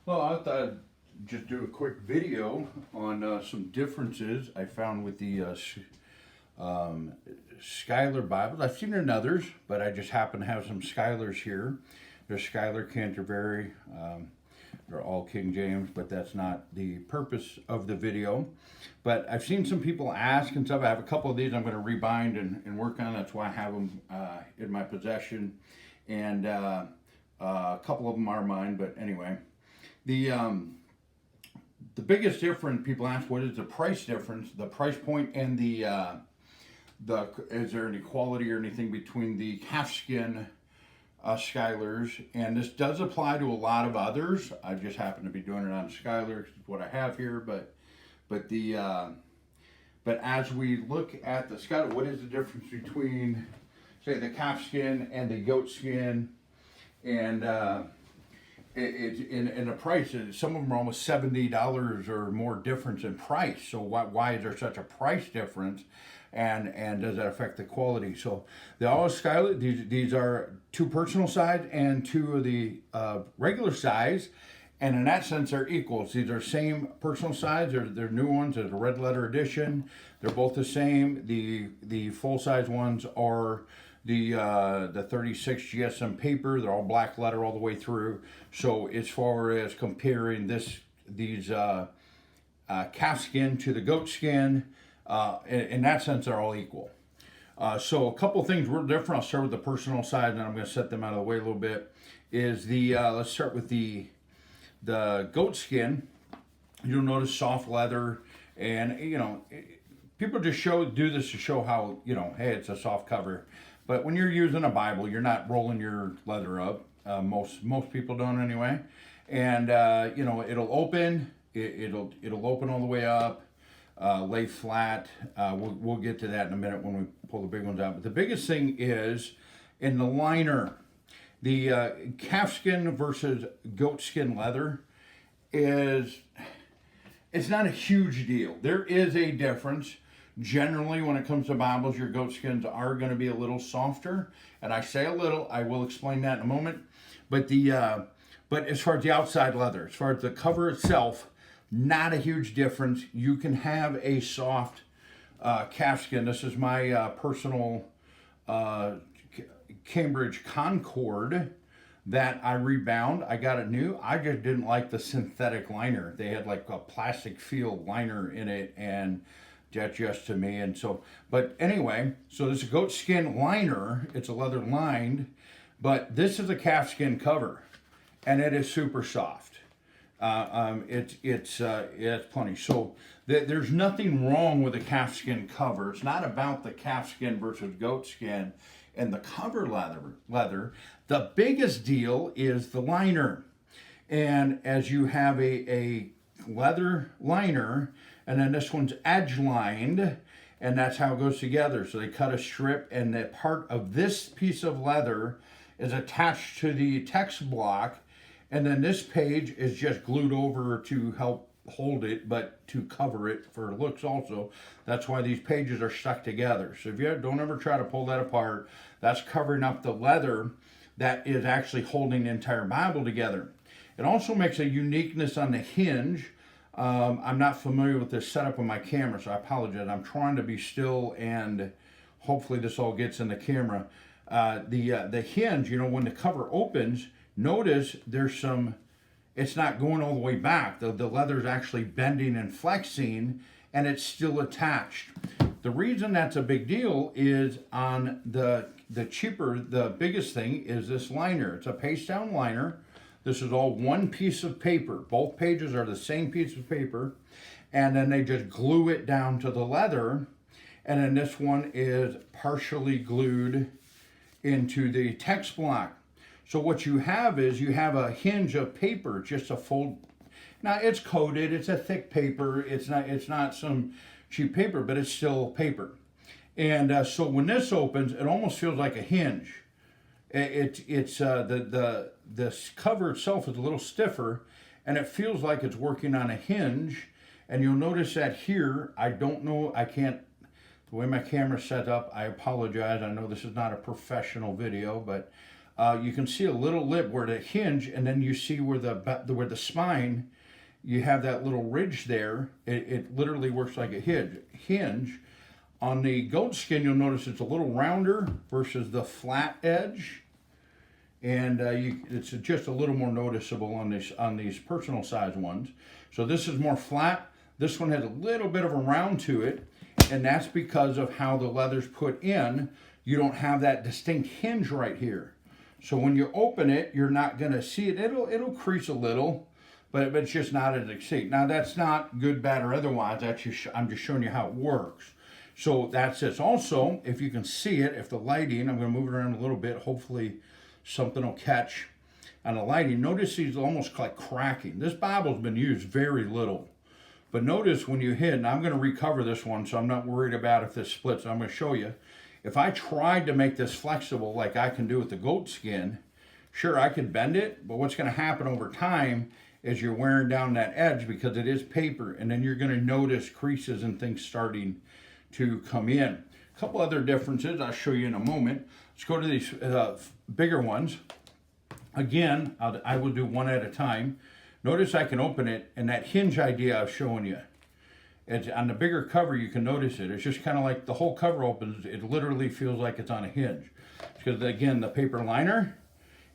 Well, I thought I'd just do a quick video on some differences I found with the um, Schuyler Bibles. I've seen it in others, but I just happen to have some Schuylers here. There's Schuyler, Canterbury. They're all King James, but that's not the purpose of the video. But I've seen some people ask and stuff. I have a couple of these I'm going to rebind and work on. That's why I have them in my possession. And a couple of them are mine, but anyway. The um, the biggest difference people ask, what is the price difference, the price point, and the is there any quality or anything between the calfskin Schuyler's, and this does apply to a lot of others. I just happen to be doing it on Schuyler, what I have here, but the but as we look at the Schuyler, what is the difference between, say, the calfskin and the goatskin, and it's in the price. Some of them are almost $70 or more difference in price. So why is there such a price difference? And does that affect the quality? So the all Schuyler, these are two personal size and two of the regular size, and in that sense they're equals. These are same personal size. They're new ones. They're the red letter edition. They're both the same. The full size ones are the 36 GSM paper. They're all black letter all the way through. So as far as comparing these calfskin to the goatskin, in that sense, they're all equal. So a couple things real different. I'll start with the personal side, and I'm going to set them out of the way a little bit. Is the let's start with the goatskin. You'll notice soft leather, and people just do this to show how hey, it's a soft cover. But when you're using a Bible, you're not rolling your leather up. Most people don't anyway, and it'll open. It'll open all the way up. Lay flat. We'll get to that in a minute when we pull the big ones out. But the biggest thing is in the liner, the calfskin versus goatskin leather it's not a huge deal. There is a difference. Generally, when it comes to Bibles, your goatskins are going to be a little softer, and I say a little. I will explain that in a moment. But but as far as the outside leather, as far as the cover itself, not a huge difference. You can have a soft calfskin. This is my personal Cambridge Concord that I rebound. I got it new. I just didn't like the synthetic liner. They had like a plastic feel liner in it, and that's just to me. And so, but anyway, so this is a goatskin liner. It's a leather lined, but this is a calfskin cover, and it is super soft. It's plenty. So there's nothing wrong with a calfskin cover. It's not about the calfskin versus goatskin and the cover leather. The biggest deal is the liner. And as you have a leather liner, and then this one's edge lined, and that's how it goes together. So they cut a strip, and that part of this piece of leather is attached to the text block. And then this page is just glued over to help hold it, but to cover it for looks also. That's why these pages are stuck together. So if you don't ever try to pull that apart, that's covering up the leather that is actually holding the entire Bible together. It also makes a uniqueness on the hinge. I'm not familiar with this setup on my camera, so I apologize. I'm trying to be still, and hopefully this all gets in the camera. The hinge, when the cover opens, notice it's not going all the way back. The leather's actually bending and flexing, and it's still attached. The reason that's a big deal is on the biggest thing is this liner. It's a paste down liner. This is all one piece of paper. Both pages are the same piece of paper, and then they just glue it down to the leather, and then this one is partially glued into the text block. So what you have is you have a hinge of paper, just a fold. Now it's coated, it's a thick paper. It's not some cheap paper, but it's still paper. And so when this opens, it almost feels like a hinge. The cover itself is a little stiffer, and it feels like it's working on a hinge. And you'll notice that here, I don't know, I can't. The way my camera's set up, I apologize. I know this is not a professional video, but you can see a little lip where the hinge, and then you see where the spine, you have that little ridge there. It literally works like a hinge. On the goat skin, you'll notice it's a little rounder versus the flat edge, and it's just a little more noticeable on these personal size ones. So this is more flat. This one has a little bit of a round to it, and that's because of how the leather's put in. You don't have that distinct hinge right here. So when you open it, you're not going to see it. It'll crease a little, but it's just not as distinct. Now that's not good, bad, or otherwise. I'm just showing you how it works. So that's it. Also, if you can see it, if the lighting, I'm going to move it around a little bit. Hopefully something will catch on the lighting. Notice he's almost like cracking. This Bible's been used very little. But notice when you hit, and I'm going to recover this one, so I'm not worried about if this splits. I'm going to show you. If I tried to make this flexible like I can do with the goat skin, sure, I could bend it, but what's going to happen over time is you're wearing down that edge because it is paper, and then you're going to notice creases and things starting to come in. A couple other differences I'll show you in a moment. Let's go to these bigger ones. Again, I will do one at a time. Notice I can open it, and that hinge idea I was showing you. It's on the bigger cover, you can notice it. It's just kind of like the whole cover opens. It literally feels like it's on a hinge. Because again, the paper liner,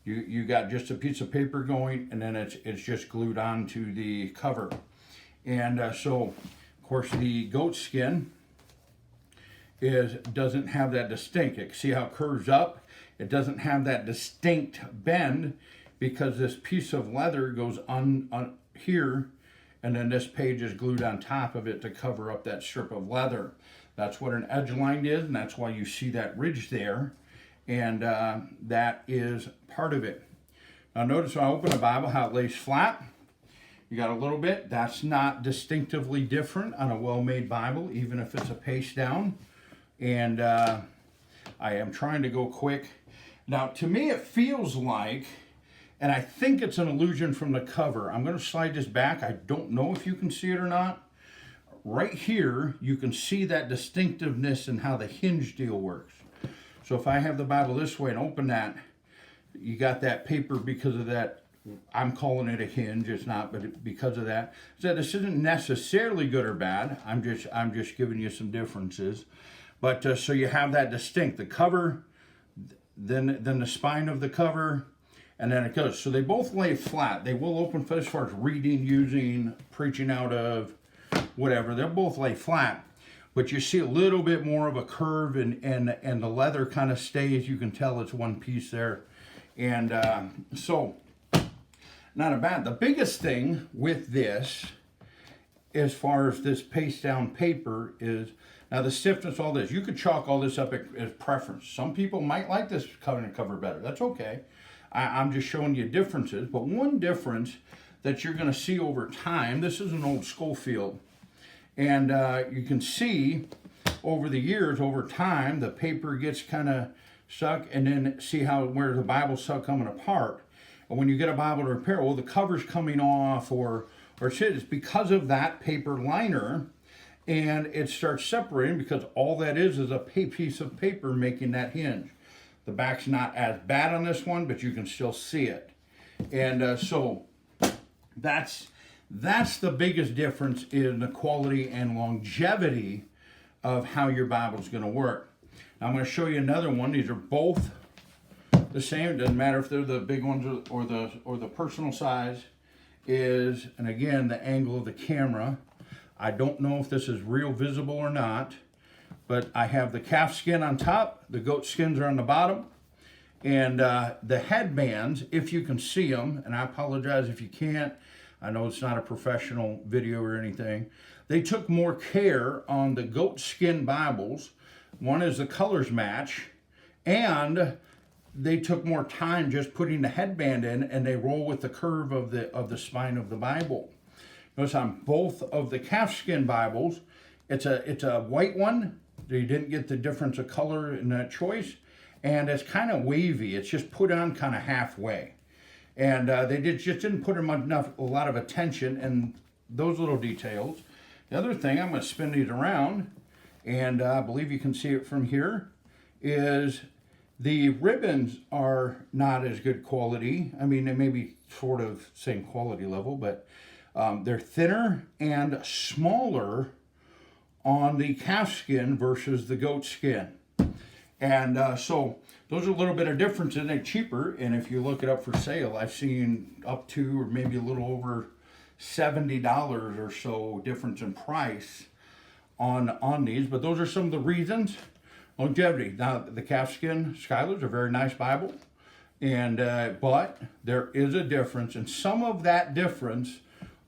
you got just a piece of paper going, and then it's just glued onto the cover. And so, of course, the goat skin doesn't have that distinct. See how it curves up? It doesn't have that distinct bend because this piece of leather goes on here, and then this page is glued on top of it to cover up that strip of leather. That's what an edge line is, and that's why you see that ridge there, and that is part of it. Now notice when I open a Bible how it lays flat. You got a little bit. That's not distinctively different on a well-made Bible, even if it's a paste down. And I am trying to go quick. Now to me it feels like, and I think it's an illusion from the cover. I'm going to slide this back. I don't know if you can see it or not. Right here, you can see that distinctiveness and how the hinge deal works. So if I have the Bible this way and open that, you got that paper because of that. I'm calling it a hinge. It's not, but because of that. So this isn't necessarily good or bad. I'm just giving you some differences. But so you have that distinct. The cover, then the spine of the cover, and then it goes. So they both lay flat. They will open as far as reading, using, preaching out of, whatever. They'll both lay flat. But you see a little bit more of a curve, and the leather kind of stays. You can tell it's one piece there. And so, not a bad. The biggest thing with this, as far as this paste down paper, is now the stiffness, all this. You could chalk all this up as preference. Some people might like this cover better. That's okay. I'm just showing you differences, but one difference that you're going to see over time, this is an old Schofield, and you can see over the years, over time, the paper gets kind of stuck, and then see where the Bible's coming apart. And when you get a Bible to repair, well, the cover's coming off, or shit, it's because of that paper liner, and it starts separating because all that is a piece of paper making that hinge. The back's not as bad on this one, but you can still see it. And so that's the biggest difference in the quality and longevity of how your Bible's going to work. Now I'm going to show you another one. These are both the same. It doesn't matter if they're the big ones or the personal size. And again, the angle of the camera. I don't know if this is real visible or not. But I have the calf skin on top, the goat skins are on the bottom, and the headbands, if you can see them, and I apologize if you can't, I know it's not a professional video or anything, they took more care on the goat skin Bibles. One is the colors match, and they took more time just putting the headband in, and they roll with the curve of the spine of the Bible. Notice on both of the calfskin Bibles, it's a white one. You didn't get the difference of color in that choice, and it's kind of wavy. It's just put on kind of halfway, and they just didn't put a lot of attention in those little details. The other thing, I'm going to spin these around, and I believe you can see it from here, is The ribbons are not as good quality. I mean, they may be sort of same quality level, but they're thinner and smaller on the calfskin versus the goatskin. And so those are a little bit of difference, and they're cheaper. And if you look it up for sale, I've seen up to or maybe a little over $70 or so difference in price on these. But those are some of the reasons. Longevity. Now the Calfskin Schuylers are a very nice Bible, and but there is a difference, and some of that difference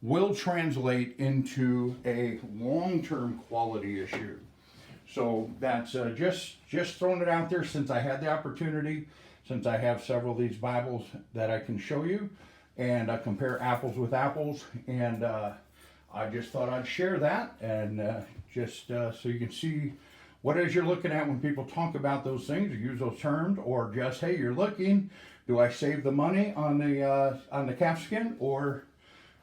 will translate into a long-term quality issue. So that's just throwing it out there since I had the opportunity, since I have several of these Bibles that I can show you and compare apples with apples, and I just thought I'd share that, and just so you can see what it is you're looking at when people talk about those things or use those terms, or just, hey, you're looking, do I save the money on the calfskin, or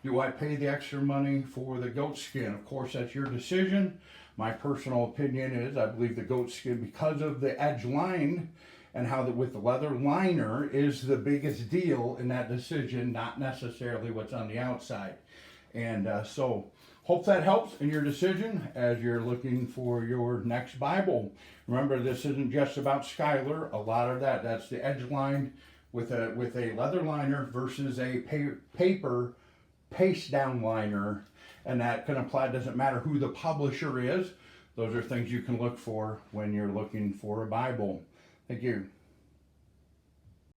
do I pay the extra money for the goatskin? Of course, that's your decision. My personal opinion is I believe the goatskin, because of the edge line and how with the leather liner, is the biggest deal in that decision, not necessarily what's on the outside. And so hope that helps in your decision as you're looking for your next Bible. Remember, this isn't just about Schuyler. A lot of that's the edge line with a leather liner versus a paper paste down liner, and that can apply. Doesn't matter who the publisher is. Those are things you can look for when you're looking for a Bible. Thank you.